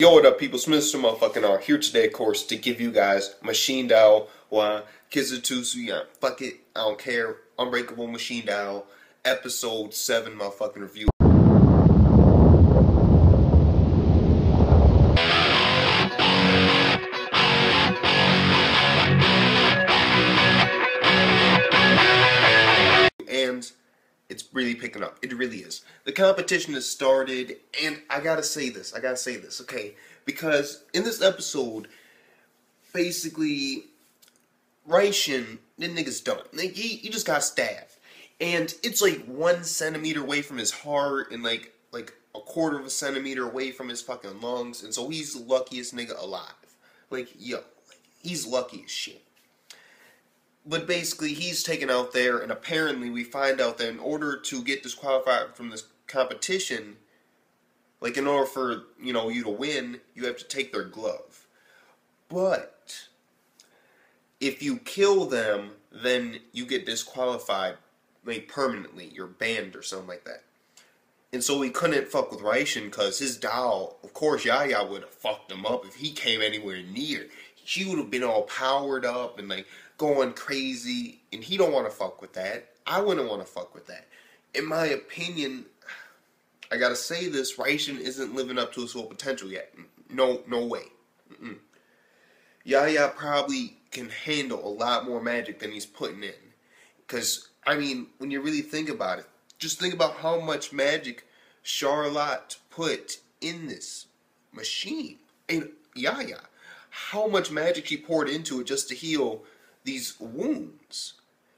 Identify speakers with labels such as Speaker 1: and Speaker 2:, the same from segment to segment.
Speaker 1: Yo, what up, people? Smith motherfucking R here today, of course, to give you guys Machine Dao wa Kizutsukanai. Fuck it, I don't care. Unbreakable Machine Dao, episode 7 motherfucking review. And it's really picking up. It really is. The competition has started, and I gotta say this, okay? Because in this episode, basically, Raishin, that nigga's done. Like, he just got stabbed. And it's like 1 centimeter away from his heart, and like a quarter of a centimeter away from his fucking lungs, and so he's the luckiest nigga alive. Like, yo, like, he's lucky as shit. But basically, he's taken out there, and apparently we find out that in order to get disqualified from this competition, like in order for, you know, you to win, you have to take their glove. But if you kill them, then you get disqualified, like permanently. You're banned or something like that. And so he couldn't fuck with Raishin because his doll, of course, Yaya would have fucked him up if he came anywhere near. She would have been all powered up and like going crazy, and he don't want to fuck with that. I wouldn't want to fuck with that. In my opinion, I gotta say this, Raishin isn't living up to his full potential yet. No way. Yaya probably can handle a lot more magic than he's putting in. Because, I mean, when you really think about it, just think about how much magic Charlotte put in this machine. And Yaya, how much magic she poured into it just to heal these wounds,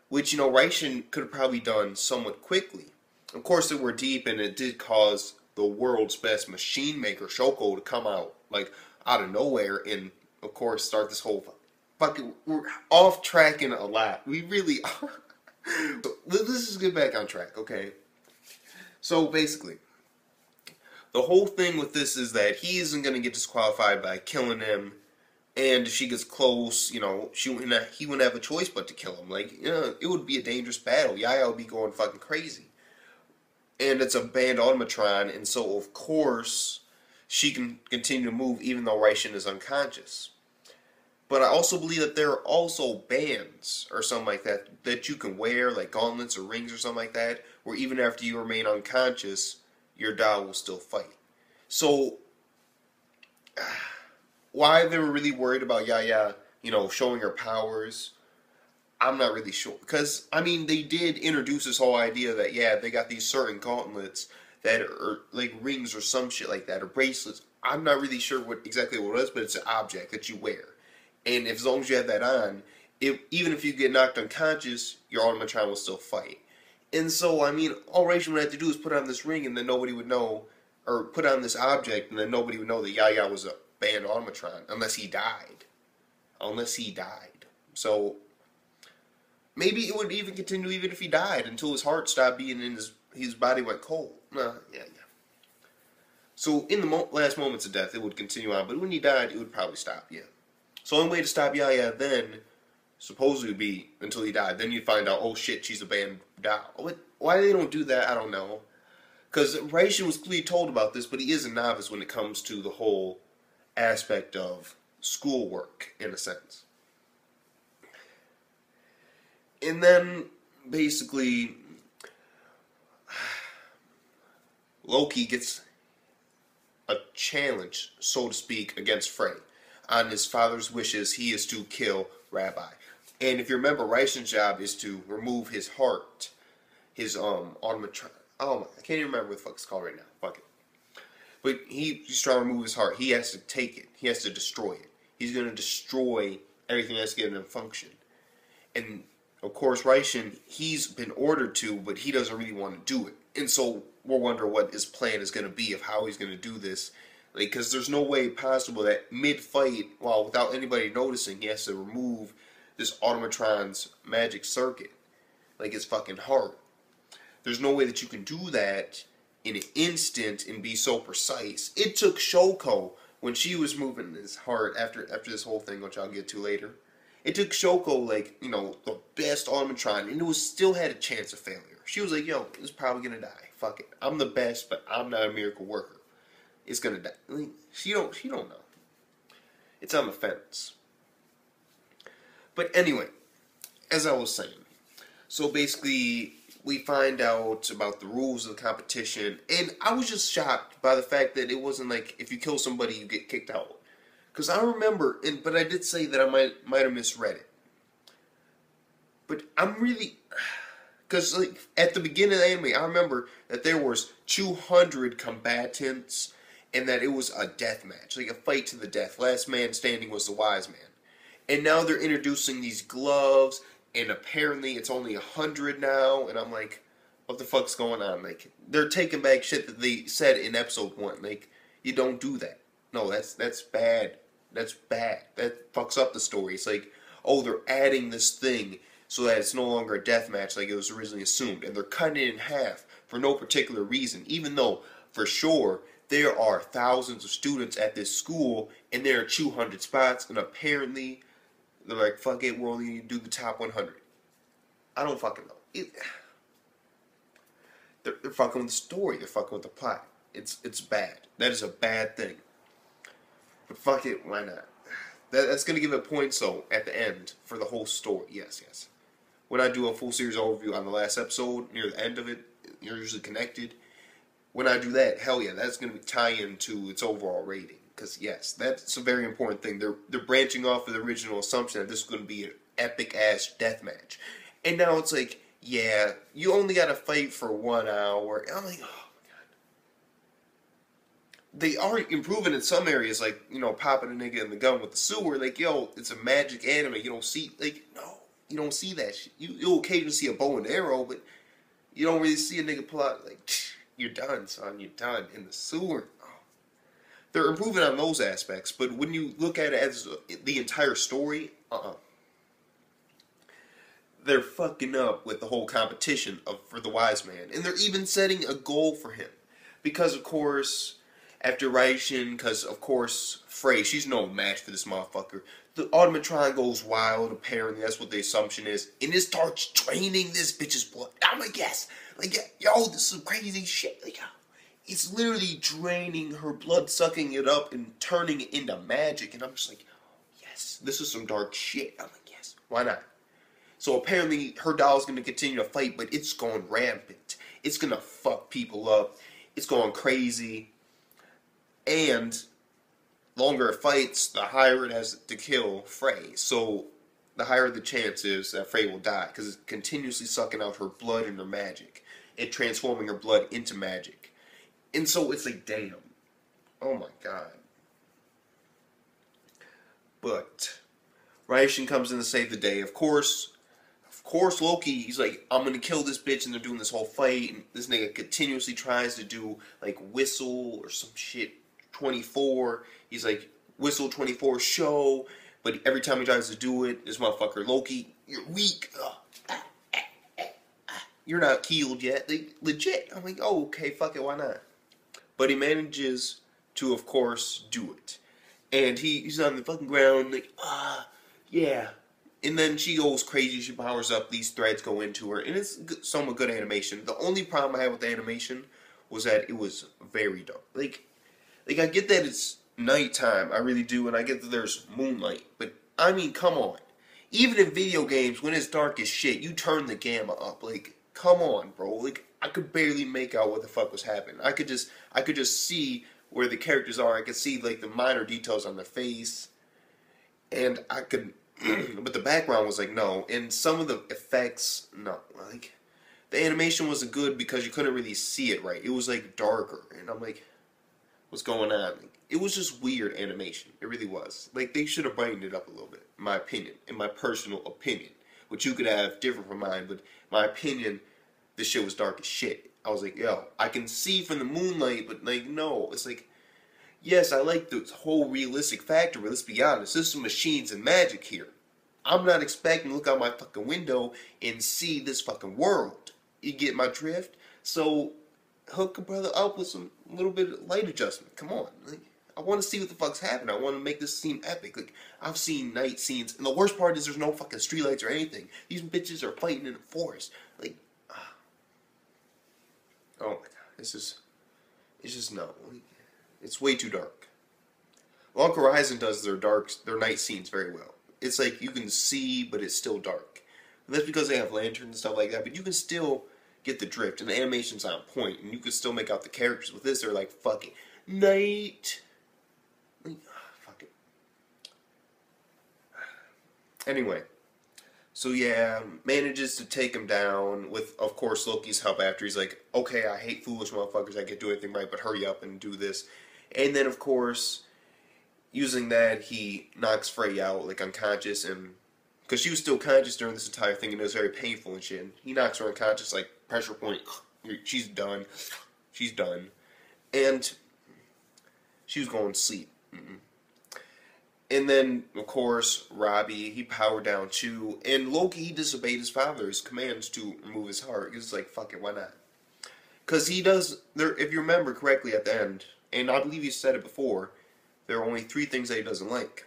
Speaker 1: which, you know, Raishin could have probably done somewhat quickly. Of course, they were deep, and it did cause the world's best machine maker, Shoko, to come out, like, out of nowhere, and, of course, start this whole fucking, we're off tracking a lot. We really are. So, let's just get back on track, okay? So, basically, the whole thing with this is that he isn't going to get disqualified by killing him. And if she gets close, you know, he wouldn't have a choice but to kill him. Like, you know, it would be a dangerous battle. Yaya would be going fucking crazy. And it's a banned automatron, and so, of course, she can continue to move even though Raishin is unconscious. But I also believe that there are also bands, or something like that, that you can wear, like gauntlets or rings or something like that, where even after you remain unconscious, your doll will still fight. So, why they were really worried about Yaya, you know, showing her powers, I'm not really sure. Because, I mean, they did introduce this whole idea that, yeah, they got these certain gauntlets that are like rings or some shit like that, or bracelets. I'm not really sure exactly what it is, but it's an object that you wear. And as long as you have that on, even if you get knocked unconscious, your automatron will still fight. And so, I mean, all Raishin would have to do is put on this ring, and then nobody would know, or put on this object, and then nobody would know that Yaya was a banned automatron, unless he died. So, maybe it would even continue even if he died, until his heart stopped beating and his body went cold. Yeah. So, in the last moments of death, it would continue on, but when he died, it would probably stop, yeah. So, the only way to stop Yaya then, supposedly would be until he died. Then you'd find out, oh shit, she's a banned doll. Why they don't do that, I don't know. Because Raishin was clearly told about this, but he is a novice when it comes to the whole aspect of schoolwork, in a sense. And then, basically, Loki gets a challenge, so to speak, against Frey. On his father's wishes, he is to kill Rabbi. And if you remember, Raishin's job is to remove his heart, his automatron. Oh my, I can't even remember what the fuck it's called right now. Fuck it. But he's trying to remove his heart. He has to take it. He has to destroy it. He's going to destroy everything that's given him function. And, of course, Raishin, he's been ordered to, but he doesn't really want to do it. And so we're wondering what his plan is going to be, of how he's going to do this. Like, because there's no way possible that mid-fight, well, without anybody noticing, he has to remove this automatron's magic circuit. Like his fucking heart. There's no way that you can do that in an instant and be so precise. It took Shoko, when she was moving his heart after this whole thing, which I'll get to later. It took Shoko, like, you know, the best automatron, and it was still had a chance of failure. She was like, yo, it's probably gonna die. Fuck it. I'm the best, but I'm not a miracle worker. is gonna die. Like, she don't know. It's on the fence. But anyway, as I was saying, so basically we find out about the rules of the competition, and I was just shocked by the fact that it wasn't like if you kill somebody you get kicked out. Because I remember, but I did say that I might have misread it. But I'm really, because like at the beginning of the anime, I remember that there was 200 combatants, and that it was a death match, like a fight to the death. Last man standing was the wise man. And now they're introducing these gloves, and apparently it's only 100 now, and I'm like, what the fuck's going on? Like, they're taking back shit that they said in episode 1. Like, you don't do that. No, that's bad. That's bad. That fucks up the story. It's like, oh, they're adding this thing so that it's no longer a death match like it was originally assumed, and they're cutting it in half for no particular reason, even though, for sure, there are thousands of students at this school, and there are 200 spots, and apparently they're like, fuck it, we're only going to do the top 100. I don't fucking know. They're fucking with the story. They're fucking with the plot. It's bad. That is a bad thing. But fuck it, why not? That's going to give it points, though, at the end for the whole story. Yes. When I do a full series overview on the last episode, near the end of it, you're usually connected. When I do that, hell yeah, that's going to tie into its overall rating. Because, yes, that's a very important thing. They're branching off of the original assumption that this is going to be an epic-ass death match. And now it's like, yeah, you only got to fight for 1 hour. And I'm like, oh, my God. They are improving in some areas, like, you know, popping a nigga in the gun with the sewer. Like, yo, it's a magic anime. You don't see, like, no, you don't see that shit. You'll occasionally see a bow and arrow, but you don't really see a nigga pull out, like, you're done, son. You're done in the sewer. Oh. They're improving on those aspects, but when you look at it as the entire story, they're fucking up with the whole competition for the wise man. And they're even setting a goal for him. Because, of course, after Raishin, because, of course, Frey, she's no match for this motherfucker. The Automatron goes wild, apparently. That's what the assumption is. And it starts draining this bitch's blood. I'm like, yes. Like, yo, this is some crazy shit. Like, it's literally draining her blood, sucking it up, and turning it into magic. And I'm just like, yes, this is some dark shit. I'm like, yes, why not? So apparently her doll's going to continue to fight, but it's going rampant. It's going to fuck people up. It's going crazy. And longer it fights, the higher it has to kill Frey. So the higher the chance is that Frey will die, because it's continuously sucking out her blood and her magic. It transforming her blood into magic. And so it's like, damn. Oh my God. But Raishin comes in to save the day. Of course, Loki, he's like, I'm gonna kill this bitch, and they're doing this whole fight, and this nigga continuously tries to do, like, whistle or some shit, 24. He's like, whistle 24 show, but every time he tries to do it, this motherfucker, Loki, you're weak. You're not healed yet. Like, legit. I'm like, oh, okay, fuck it, why not? But he manages to, of course, do it. And he's on the fucking ground, like, yeah. And then she goes crazy, she powers up, these threads go into her, and it's somewhat good animation. The only problem I had with the animation was that it was very dark. Like I get that it's nighttime, I really do, and I get that there's moonlight, but, I mean, come on. Even in video games, when it's dark as shit, you turn the gamma up. Like, come on, bro. Like, I could barely make out what the fuck was happening. I could just see where the characters are. I could see, like, the minor details on their face. And I could, but the background was like, no. And some of the effects, no. Like, the animation wasn't good because you couldn't really see it right. It was, like, darker. And I'm like, what's going on? Like, it was just weird animation. It really was. Like, they should have brightened it up a little bit, in my opinion. In my personal opinion. Which you could have different from mine, but my opinion, this shit was dark as shit. I was like, yo, I can see from the moonlight, but, like, no. It's like, yes, I like the whole realistic factor, but let's be honest, there's some machines and magic here. I'm not expecting to look out my fucking window and see this fucking world. You get my drift? So, hook a brother up with some little bit of light adjustment. Come on. Like, I want to see what the fuck's happening. I want to make this seem epic. Like, I've seen night scenes, and the worst part is there's no fucking streetlights or anything. These bitches are fighting in the forest. Like, oh my God. It's just no. It's way too dark. Log Horizon does their night scenes very well. It's like you can see, but it's still dark. And that's because they have lanterns and stuff like that, but you can still get the drift, and the animation's on point, and you can still make out the characters. With this, they're like, fucking night. Like, fuck it. Anyway, so yeah, manages to take him down with, of course, Loki's help after. He's like, okay, I hate foolish motherfuckers, I can't do anything right, but hurry up and do this. And then, of course, using that, he knocks Frey out, like, unconscious, and because she was still conscious during this entire thing, and it was very painful and shit. And he knocks her unconscious, like, pressure point. She's done. She's done. And she was going to sleep. And then, of course, Robbie, he powered down too. And Loki, he disobeyed his father's commands to remove his heart. He's like, fuck it, why not? Because he does, if you remember correctly at the end, and I believe you said it before, there are only 3 things that he doesn't like.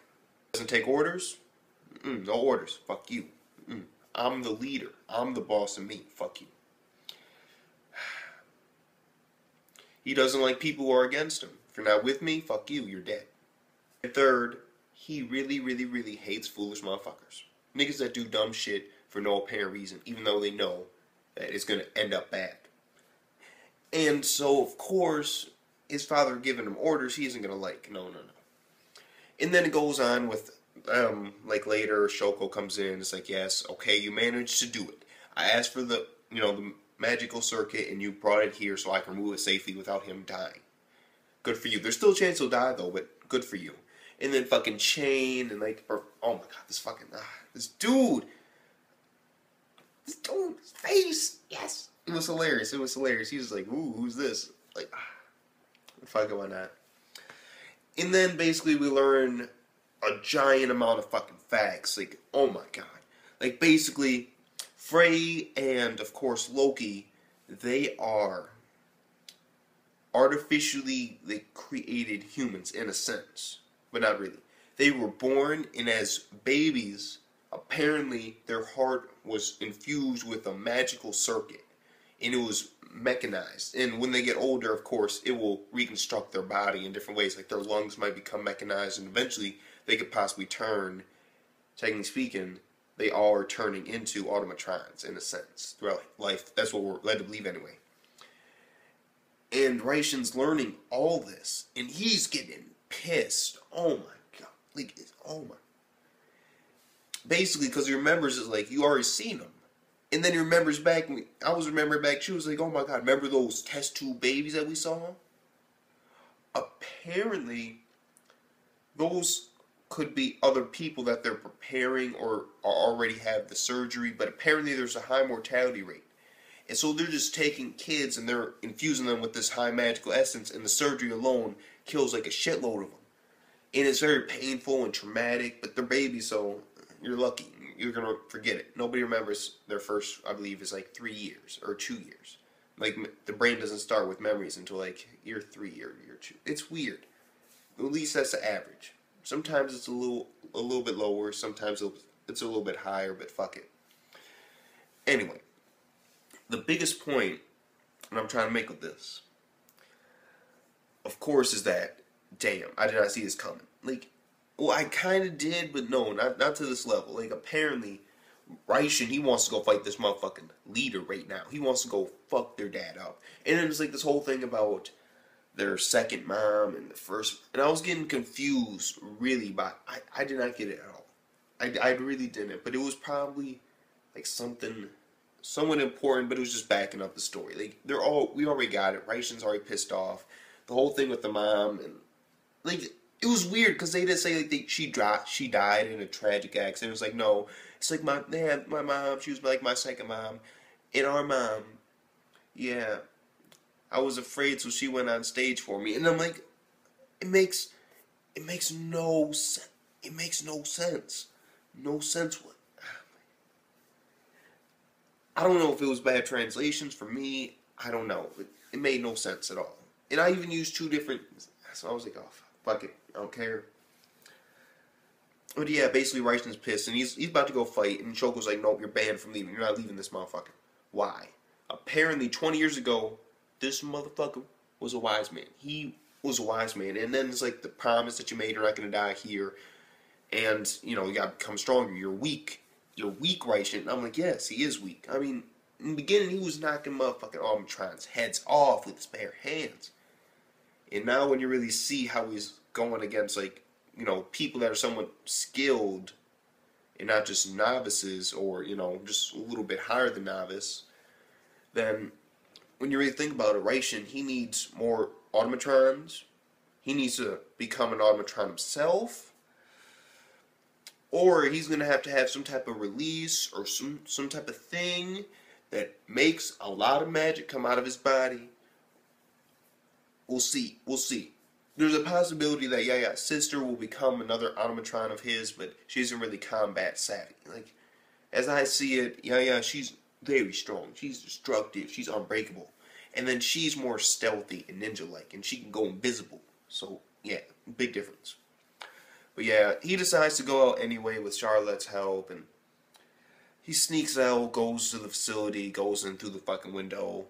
Speaker 1: He doesn't take orders. No orders. Fuck you. I'm the leader. I'm the boss of me. Fuck you. He doesn't like people who are against him. If you're not with me, fuck you. You're dead. And third, he really, really, really hates foolish motherfuckers. Niggas that do dumb shit for no apparent reason, even though they know that it's going to end up bad. And so, of course, his father giving him orders he isn't going to like. No. And then it goes on with like later, Shoko comes in. It's like, yes, okay, you managed to do it. I asked for the magical circuit, and you brought it here so I can remove it safely without him dying. Good for you. There's still a chance he'll die though, but good for you. And then fucking Chain and like, oh my god, this dude, his face, yes, it was hilarious. He was like, ooh, who's this? Like, fucking why not? And then basically we learn a giant amount of fucking facts. Like, oh my god. Like, basically, Frey and, of course, Loki, they are artificially, created humans in a sense. But not really. They were born, and as babies, apparently their heart was infused with a magical circuit. And it was mechanized. And when they get older, of course, it will reconstruct their body in different ways. Like, their lungs might become mechanized, and eventually they could possibly turn, technically speaking, they all are turning into automatrons in a sense throughout life. That's what we're led to believe anyway. And Raishin's learning all this, and he's getting pissed. Oh my god. Like, oh my. Basically, because he remembers it's like, you already seen him. And then he remembers back, I was remembering back, she was like, oh my god, remember those test tube babies that we saw? Apparently, those could be other people that they're preparing or already have the surgery, but apparently there's a high mortality rate. And so they're just taking kids and they're infusing them with this high magical essence, and the surgery alone kills like a shitload of them. And it's very painful and traumatic, but they're babies, so you're lucky. You're going to forget it. Nobody remembers their first, I believe, is like 3 years or 2 years. Like, the brain doesn't start with memories until like year 3 or year 2. It's weird. At least that's the average. Sometimes it's a little bit lower. Sometimes it's a little bit higher, but fuck it. Anyway, the biggest point that I'm trying to make with this, of course, is that, damn, I did not see this coming. Like, well, I kind of did, but no, not to this level. Like, apparently, Raishin, he wants to go fight this motherfucking leader right now. He wants to go fuck their dad up. And then it's like this whole thing about their second mom and the first, and I was getting confused really by, I did not get it at all. I really didn't, but it was probably like something somewhat important, but it was just backing up the story. Like, we already got it. Raishin's already pissed off. The whole thing with the mom, and like, it was weird because they didn't say like she died in a tragic accident. It was like, no, it's like my mom, she was like my second mom, and our mom, yeah, I was afraid, so she went on stage for me. And I'm like, it makes no sense. It makes no sense. No sense what? I don't know if it was bad translations for me. I don't know. It made no sense at all. And I even used 2 different, so I was like, oh, fuck it. I don't care. But yeah, basically Raishin's pissed, and he's about to go fight, and Shoko's like, nope, you're banned from leaving. You're not leaving this motherfucker. Why? Apparently, 20 years ago, this motherfucker was a wise man. He was a wise man. And then it's like the promise that you made, you're not going to die here. And, you know, you got to become stronger. You're weak. You're weak, Raishin. And I'm like, yes, he is weak. I mean, in the beginning, he was knocking motherfucking Armatron's heads off with his bare hands. And now when you really see how he's going against, like, you know, people that are somewhat skilled and not just novices or, you know, just a little bit higher than novice, then when you really think about it, Raishin, he needs more automatrons. He needs to become an automatron himself. Or he's going to have some type of release or some type of thing that makes a lot of magic come out of his body. We'll see. We'll see. There's a possibility that Yaya's sister will become another automatron of his, but she isn't really combat savvy. Like, as I see it, Yaya, she's very strong. She's destructive. She's unbreakable. And then she's more stealthy and ninja-like, and she can go invisible. So, yeah, big difference. But yeah, he decides to go out anyway with Charlotte's help, and he sneaks out, goes to the facility, goes in through the fucking window,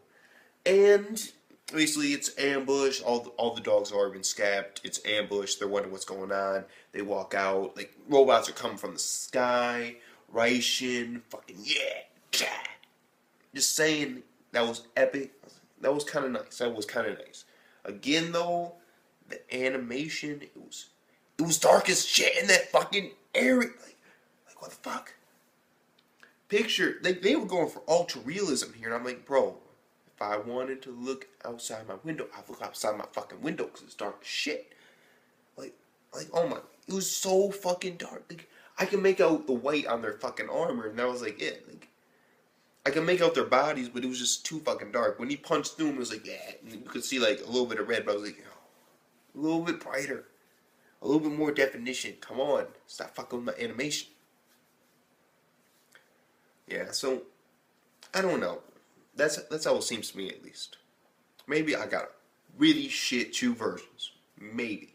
Speaker 1: and basically it's ambush. All the dogs have already been scabbed. It's ambush. They're wondering what's going on. They walk out. Like, robots are coming from the sky. Raishin, fucking yeah. Just saying, that was epic. That was kind of nice. That was kind of nice. Again, though, the animation, it was dark as shit in that fucking area. Like what the fuck? Picture, they were going for ultra realism here, and I'm like, bro, if I wanted to look outside my window, I'd look outside my fucking window because it's dark as shit. Like, oh my, it was so fucking dark. Like, I can make out the white on their fucking armor, and that was like it. Like, I can make out their bodies, but it was just too fucking dark. When he punched through them, it was like, yeah, and you could see like a little bit of red, but I was like, oh, a little bit brighter. A little bit more definition. Come on. Stop fucking with my animation. Yeah, so I don't know. That's how it seems to me, at least. Maybe I got really shit 2 versions. Maybe.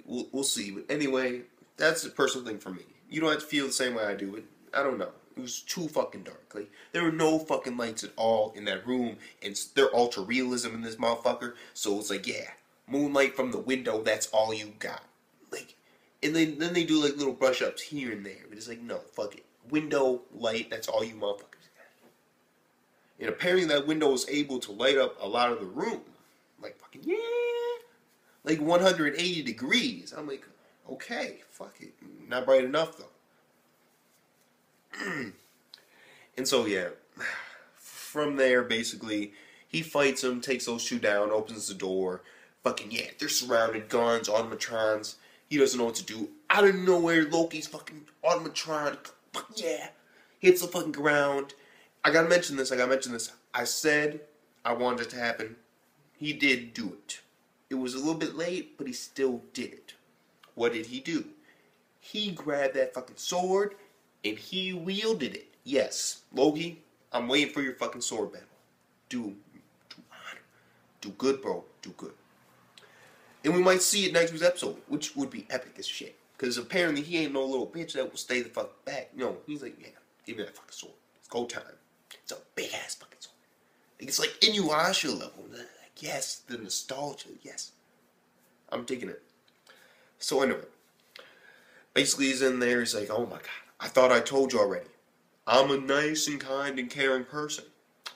Speaker 1: We'll see. But anyway, that's a personal thing for me. You don't have to feel the same way I do, but I don't know. It was too fucking dark. Like, there were no fucking lights at all in that room, and they're ultra realism in this motherfucker. So it's like, yeah. Moonlight from the window, that's all you got. Like, and then they do like little brush ups here and there. But it's like, no, fuck it. Window, light, that's all you motherfuckers got. And apparently that window was able to light up a lot of the room. Like, fucking, yeah. Like 180 degrees. I'm like, okay, fuck it. Not bright enough, though. And so, yeah. From there, basically, he fights him, takes those 2 down, opens the door. Fucking, yeah, they're surrounded, guns, automatrons. He doesn't know what to do. Out of nowhere, Loki's fucking automatron, fuck yeah, hits the fucking ground. I gotta mention this. I said I wanted it to happen. He did do it. It was a little bit late, but he still did it. What did he do? He grabbed that fucking sword, and he wielded it. Yes, Loki, I'm waiting for your fucking sword battle. Do good, bro. Do good. And we might see it next week's episode, which would be epic as shit. Because apparently he ain't no little bitch that will stay the fuck back. No, he's like, yeah, give me that fucking sword. It's go time. It's a big ass fucking sword. Like, it's like Inuyasha level. Like, yes, the nostalgia, yes. I'm digging it. So anyway, basically he's in there, he's like, oh my god, I thought I told you already. I'm a nice and kind and caring person.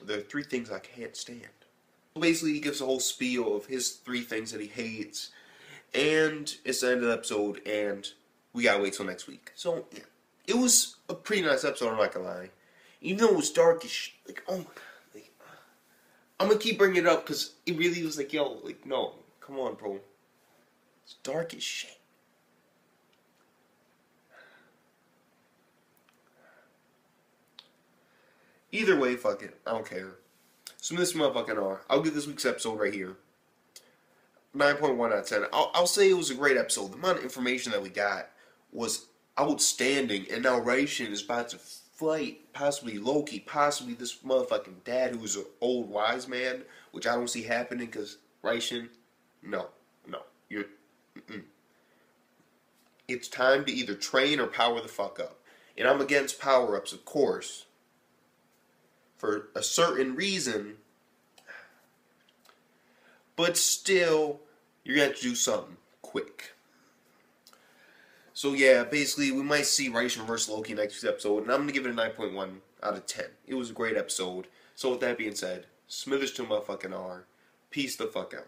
Speaker 1: There are 3 things I can't stand. Basically, he gives a whole spiel of his 3 things that he hates, and it's the end of the episode, and we gotta wait till next week. So, yeah, it was a pretty nice episode, I'm not gonna lie. Even though it was darkish, like, oh my god, like, I'm gonna keep bringing it up, because it really was like, yo, like, no, come on, bro. It's dark as shit. Either way, fuck it, I don't care. So this motherfucking R. I'll give this week's episode right here 9.1 out of 10. I'll say it was a great episode. The amount of information that we got was outstanding, and now Raishin is about to fight possibly Loki, possibly this motherfucking dad who's an old wise man, which I don't see happening because Raishin, no, you're, It's time to either train or power the fuck up. And I'm against power-ups, of course, for a certain reason, but still, you're gonna have to do something quick. So yeah, basically, we might see Rice Reverse Loki next episode, and I'm gonna give it a 9.1 out of 10. It was a great episode. So with that being said, Smithers to motherfucking R. Peace the fuck out.